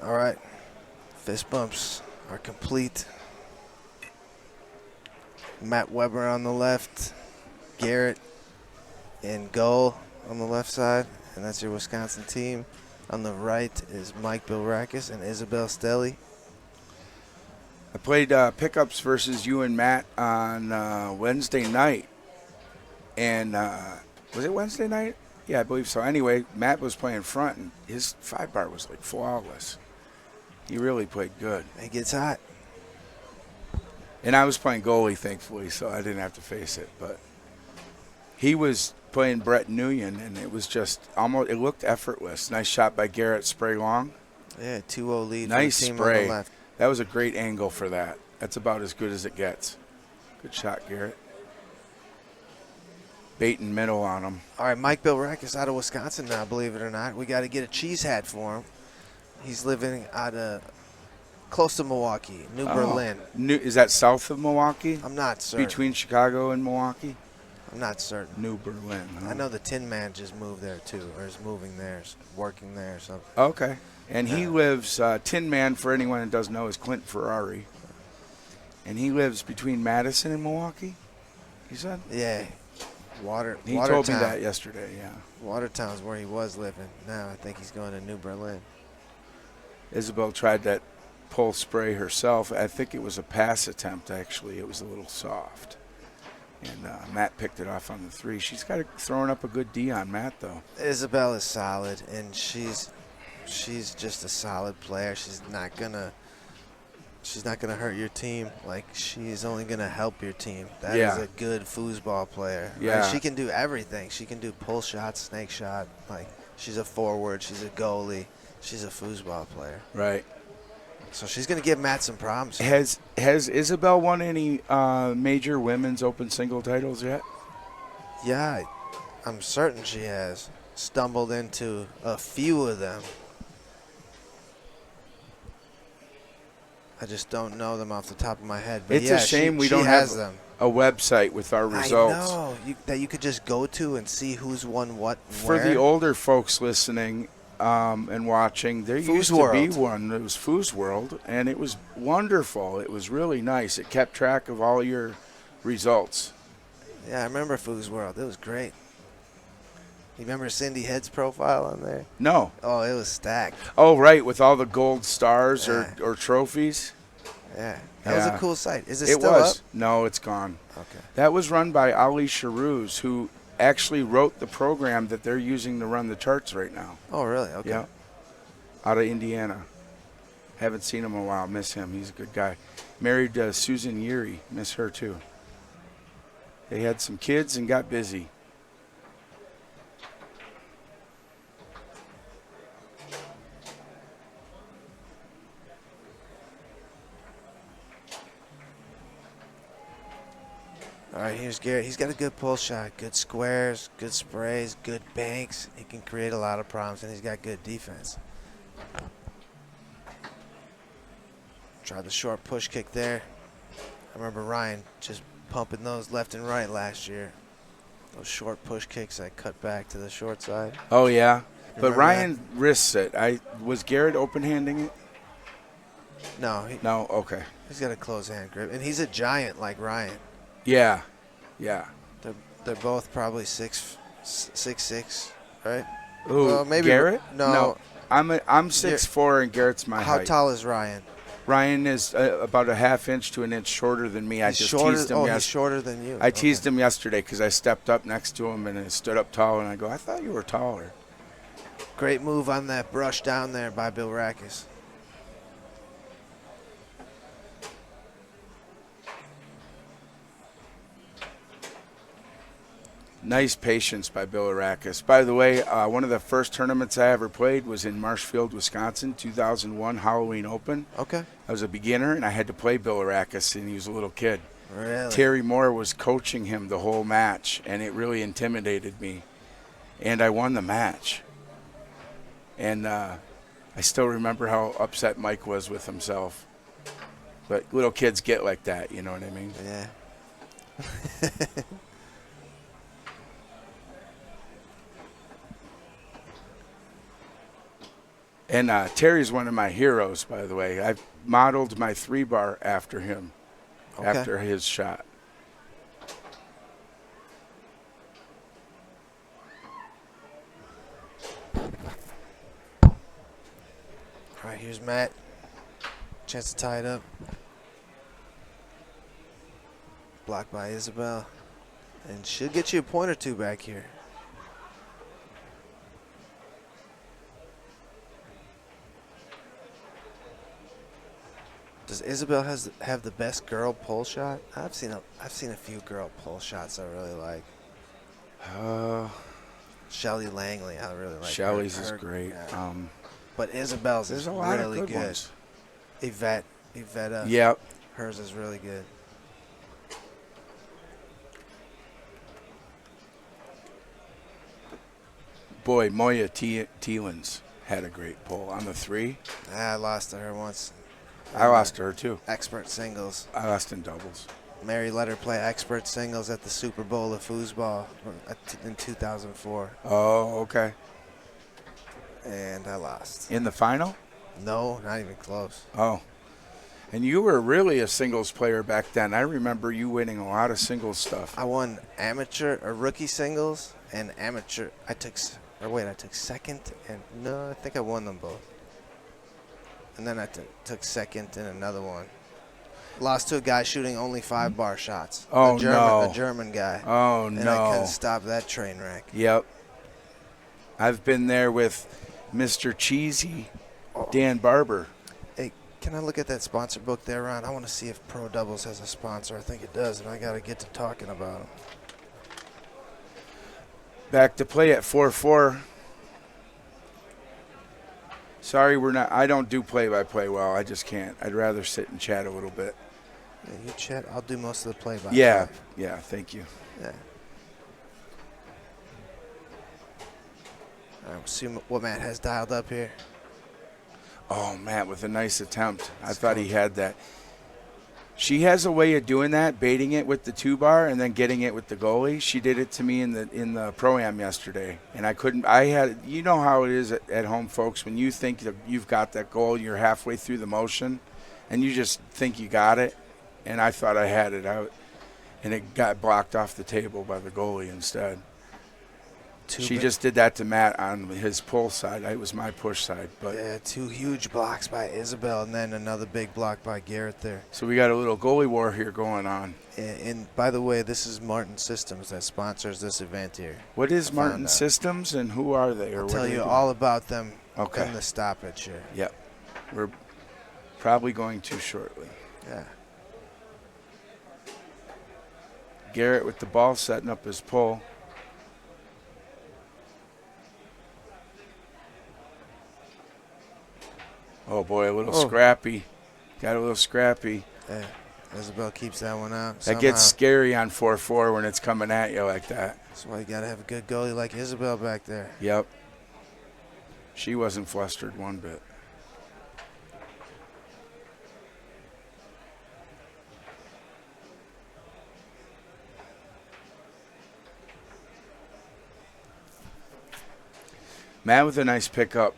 All right. Fist bumps are complete. Matt Weber on the left. Garrett in goal on the left side. And that's your Wisconsin team. On the right is Mike Billirakis and Isabelle Stelly. I played pickups versus you and Matt on Wednesday night. And was it Wednesday night? Yeah, I believe so. Anyway, Matt was playing front, and his 5-bar was like flawless. He really played good. It gets hot. And I was playing goalie, thankfully, so I didn't have to face it. But he was playing Brett Nguyen, and it was just almost, it looked effortless. Nice shot by Garrett, spray long. Yeah, 2-0 lead Nice for the team spray. on the left. That was a great angle for that. That's about as good as it gets. Good shot, Garrett. Bait and middle on him. All right, Mike Billirakis out of Wisconsin now, believe it or not. We got to get a cheese hat for him. He's living out of close to Milwaukee, New Berlin. Is that south of Milwaukee? I'm not certain. Between Chicago and Milwaukee? I'm not certain. New Berlin. Huh? I know the Tin Man just moved there too, or is moving there, working there or something. Okay. And he lives, Tin Man, for anyone that doesn't know, is Clint Ferrari. And he lives between Madison and Milwaukee, he said? Yeah. He Watertown. told me that yesterday, yeah. Watertown's where he was living. Now I think he's going to New Berlin. Isabelle tried that pull spray herself. I think it was a pass attempt, actually. It was a little soft. And Matt picked it off on the 3. She's got throwing up a good D on Matt, though. Isabelle is solid, and she's just a solid player. She's not gonna hurt your team. Like, she's only gonna help your team. That is a good foosball player. Yeah. Like, she can do everything. She can do pull shots, snake shot. Like, she's a forward. She's a goalie. She's a foosball player. Right. So she's gonna give Matt some problems. Has Isabelle won any major women's open single titles yet? Yeah, I'm certain she has. Stumbled into a few of them. I just don't know them off the top of my head. But It's yeah, a shame we she don't has have them. a website with our results. I know that you could just go to and see who's won what and For where. the older folks listening and watching, there used to be one. It was Foos World, and it was wonderful. It was really nice. It kept track of all your results. Yeah, I remember Foos World. It was great. You remember Cindy Head's profile on there? No. Oh, it was stacked. Oh, right, with all the gold stars or trophies. Yeah. That was a cool site. Is it It still was. up? No, it's gone. Okay. That was run by Ali Sharouz, who actually wrote the program that they're using to run the charts right now. Oh, really? Okay. Yeah. Out of Indiana. Haven't seen him in a while. Miss him. He's a good guy. Married Susan Yeary. Miss her, too. They had some kids and got busy. All right, here's Garrett. He's got a good pull shot, good squares, good sprays, good banks. He can create a lot of problems, and he's got good defense. Tried the short push kick there. I remember Ryan just pumping those left and right last year. Those short push kicks that cut back to the short side. Oh, yeah. But Remember Ryan risks it. Was Garrett open-handing it? No. No? Okay. He's got a close hand grip, and he's a giant like Ryan. Yeah. Yeah. They're both probably 6'6", right? Ooh, well, maybe Garrett? No. I'm 6'4", and Garrett's my height. How tall is Ryan? Ryan is about a half-inch to an inch shorter than me. He's shorter than you. I teased him yesterday because I stepped up next to him and I stood up tall, and I go, I thought you were taller. Great move on that brush down there by Billirakis. Nice patience by Billirakis. By the way, one of the first tournaments I ever played was in Marshfield, Wisconsin, 2001 Halloween Open. Okay. I was a beginner, and I had to play Billirakis, and he was a little kid. Really? Terry Moore was coaching him the whole match, and it really intimidated me. And I won the match. And I still remember how upset Mike was with himself. But little kids get like that, you know what I mean? Yeah. And Terry's one of my heroes, by the way. I've modeled my 3-bar after him, after his shot. All right, here's Matt. Chance to tie it up. Blocked by Isabelle. And she'll get you a point or two back here. Does Isabelle have the best girl pull shot? I've seen a few girl pull shots I really like. Shelly Langley, I really like. Shelly's is great. Yeah. But Isabelle's is really good. Ones. Iveta. Yep. Hers is really good. Boy, Moya Thielens had a great pull on the 3. I lost to her once. I lost to her too. Expert singles. I lost in doubles. Mary let her play expert singles at the Super Bowl of Foosball in 2004. Oh, okay. And I lost. In the final? No, not even close. Oh. And you were really a singles player back then. I remember you winning a lot of singles stuff. I won amateur or rookie singles and amateur. I took second, and no, I think I won them both. And then I took second in another one. Lost to a guy shooting only 5-bar shots. Oh, A German guy. Oh, and no. I couldn't stop that train wreck. Yep. I've been there with Mr. Cheesy, Dan Barber. Hey, can I look at that sponsor book there, Ron? I want to see if Pro Doubles has a sponsor. I think it does, and I got to get to talking about them. Back to play at 4-4. Sorry, I don't do play-by-play well. I just can't. I'd rather sit and chat a little bit. Yeah, you chat. I'll do most of the play-by-play. Yeah, thank you. Yeah. All right, we'll see what Matt has dialed up here. Oh, Matt with a nice attempt. I thought he had that. She has a way of doing that, baiting it with the 2-bar and then getting it with the goalie. She did it to me in the Pro-Am yesterday, and I couldn't. You know how it is at home, folks, when you think that you've got that goal, you're halfway through the motion, and you just think you got it, and I thought I had it out, and it got blocked off the table by the goalie instead. She just did that to Matt on his pull side. It was my push side. But yeah, 2 huge blocks by Isabelle and then another big block by Garrett there. So we got a little goalie war here going on. And by the way, this is Martin Systems that sponsors this event here. What is Martin Systems and who are they? I'll tell you all about them in the stoppage here. Yep. We're probably going to shortly. Yeah. Garrett with the ball setting up his pull. Oh, boy, a little scrappy. Got a little scrappy. Yeah, Isabelle keeps that one out. That gets scary on 4-4 when it's coming at you like that. That's why you got to have a good goalie like Isabelle back there. Yep. She wasn't flustered one bit. Matt with a nice pickup.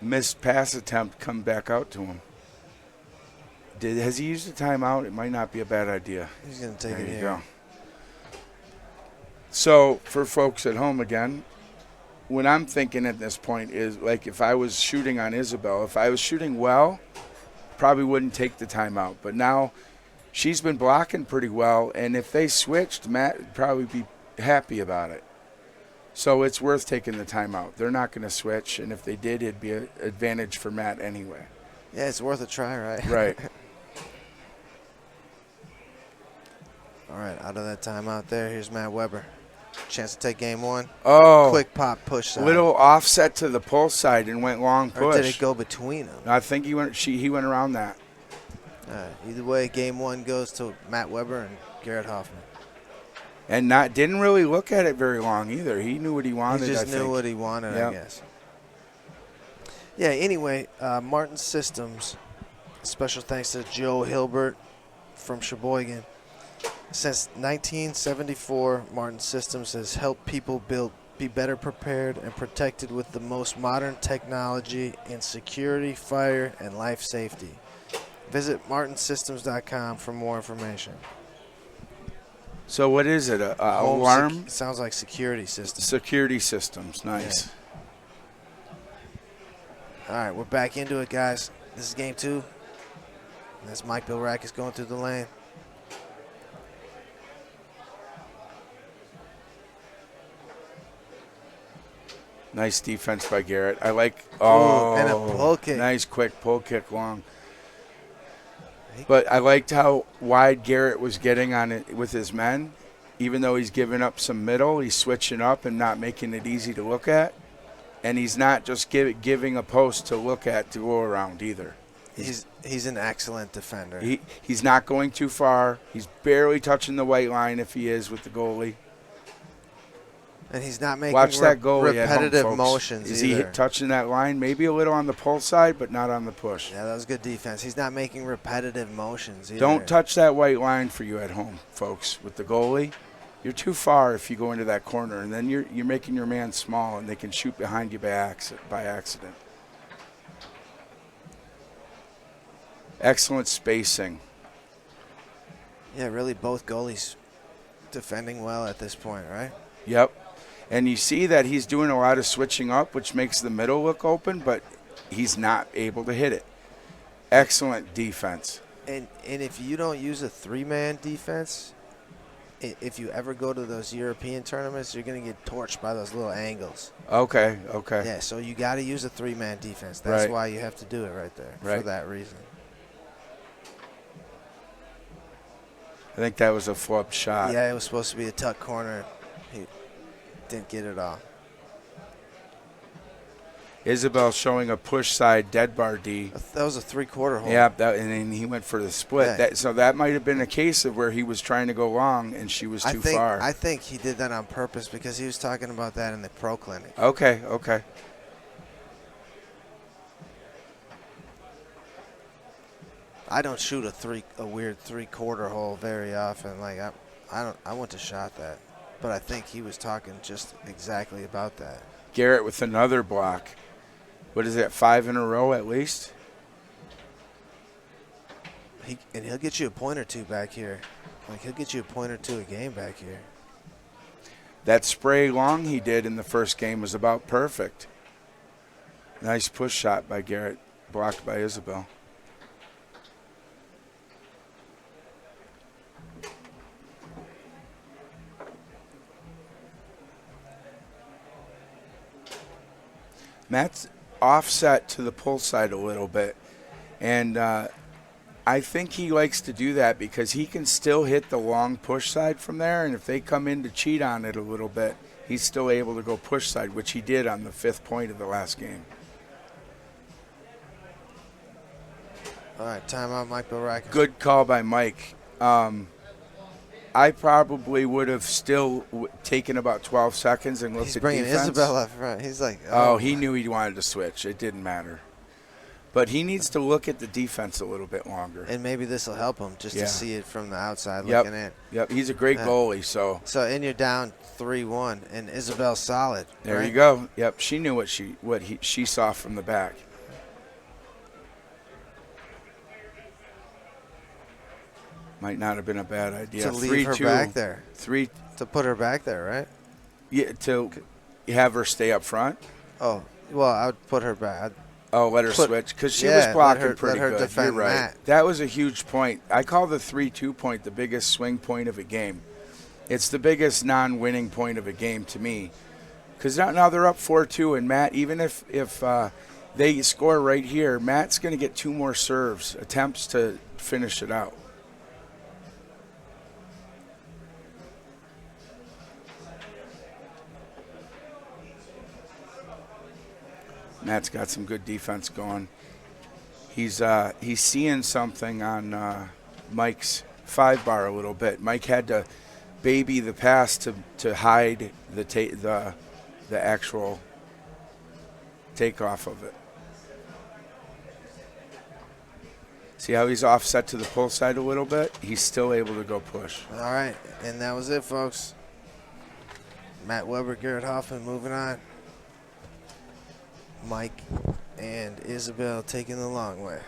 Missed pass attempt come back out to him. Has he used a timeout? It might not be a bad idea. He's going to take it here. There you go. So for folks at home again, what I'm thinking at this point is, like, if I was shooting on Isabelle, if I was shooting well, probably wouldn't take the timeout. But now she's been blocking pretty well, and if they switched, Matt would probably be happy about it. So it's worth taking the timeout. They're not going to switch, and if they did, it'd be an advantage for Matt anyway. Yeah, it's worth a try, right? Right. All right, out of that timeout there, here's Matt Weber. Chance to take game 1. Oh. Quick pop push side. Little offset to the pull side and went long push. Or did it go between them? I think he went around that. Either way, game 1 goes to Matt Weber and Garrett Hoffman. And didn't really look at it very long either. He knew what he wanted. He just knew what he wanted, I guess. Yeah, anyway, Martin Systems, special thanks to Joe Hilbert from Sheboygan. Since 1974, Martin Systems has helped people build Be better prepared and protected with the most modern technology in security, fire, and life safety. Visit martinsystems.com for more information. So what is it? Alarm? Sounds like security system. Security systems. Nice. Yeah. All right, we're back into it, guys. This is game 2. That's Mike Billirakis going through the lane. Nice defense by Garrett. I like. And a pull kick. Nice quick pull kick long. But I liked how wide Garrett was getting on it with his men. Even though he's giving up some middle, he's switching up and not making it easy to look at. And he's not just giving a post to look at to go around either. He's an excellent defender. He's not going too far. He's barely touching the white line if he is with the goalie. And he's not making repetitive motions Is either. he touching that line? Maybe a little on the pull side, but not on the push. Yeah, that was good defense. He's not making repetitive motions either. Don't touch that white line for you at home, folks. With the goalie, you're too far if you go into that corner, and then you're making your man small, and they can shoot behind you by accident. Excellent spacing. Yeah, really both goalies defending well at this point, right? Yep. And you see that he's doing a lot of switching up, which makes the middle look open, but he's not able to hit it. Excellent defense. And if you don't use a 3-man defense, if you ever go to those European tournaments, you're going to get torched by those little angles. Okay. Yeah, so you got to use a 3-man defense. That's why you have to do it right there for that reason. I think that was a flub shot. Yeah, it was supposed to be a tuck corner. He didn't get it all. Isabelle showing a push side dead bar D. That was a 3/4 hole. Yeah, and then he went for the split. Yeah. So that might have been a case of where he was trying to go long and she was too far. I think he did that on purpose because he was talking about that in the pro clinic. Okay. I don't shoot a weird 3/4 hole very often. Like I went to shot that, but I think he was talking just exactly about that. Garrett with another block. What is that, 5 in a row at least? He'll get you a point or two back here. Like he'll get you a point or two a game back here. That spray long he did in the first game was about perfect. Nice push shot by Garrett, blocked by Isabelle. Matt's offset to the pull side a little bit, and I think he likes to do that because he can still hit the long push side from there, and if they come in to cheat on it a little bit, he's still able to go push side, which he did on the 5th point of the last game. All right, timeout, Mike Billirakis. Good call by Mike. I probably would have still taken about 12 seconds and looked at defense. He's bringing Isabelle up front. He's like, oh, he knew he wanted to switch. It didn't matter. But he needs to look at the defense a little bit longer. And maybe this will help him just to see it from the outside looking in. Yep, he's a great goalie. So and you're down 3-1, and Isabelle's solid. There you go. Yep, she knew what she saw from the back. Might not have been a bad idea. To leave her back there. To put her back there, right? Yeah, to have her stay up front. Oh, well, I would put her back. Let her switch because she was blocking pretty good. Defend You're right. Matt. That was a huge point. I call the 3-2 point the biggest swing point of a game. It's the biggest non-winning point of a game to me because now they're up 4-2, and Matt, even if they score right here, Matt's going to get 2 more serves, attempts to finish it out. Matt's got some good defense going. He's seeing something on Mike's 5-bar a little bit. Mike had to baby the pass to hide the actual takeoff of it. See how he's offset to the pull side a little bit? He's still able to go push. All right, and that was it, folks. Matt Weber, Garrett Hoffman moving on. Mike and Isabelle taking the long way.